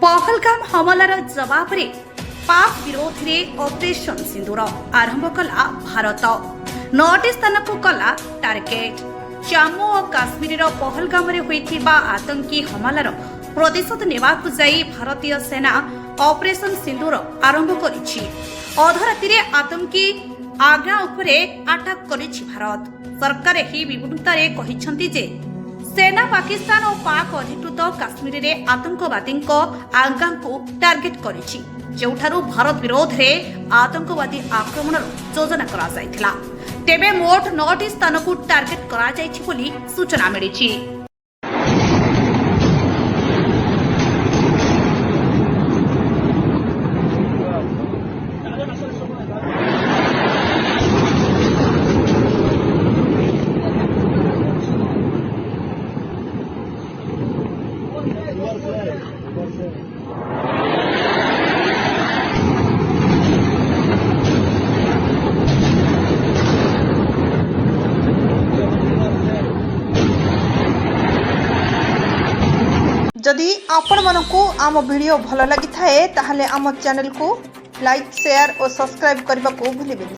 पहलगाम हमलार जवाब रे पाक विरोध रे ऑपरेशन सिंदूर आरंभ कला भारत 9टी स्थान को कला टार्गेट। जम्मू और काश्मीर पहलगाम रे होइथिबा आतंकी हमलार प्रतिशोध नेबाकु जाई भारतीय सेना ऑपरेशन सिंदूर आरंभ करिछि। अधराति रे आतंकी आग्रा उपरे अटैक करिछि भारत। सरकार एही विवरणता रे कहिसंती जे सेना पाकिस्तान और पाक अधिकृत काश्मीर रे आतंकवादी आगां को टार्गेट करिछि, जेउठारु भारत विरोध रे आतंकवादी आक्रमण योजना करा जायथिला। तेबे मोट 9टी स्थान को टार्गेट करा जायछि बोली सूचना मिलिछि। जदि आपण मानकु आम वीडियो भल लगी थाए ताहले आम चैनल को लाइक शेयर और सब्सक्राइब करने को भूलिबेनि।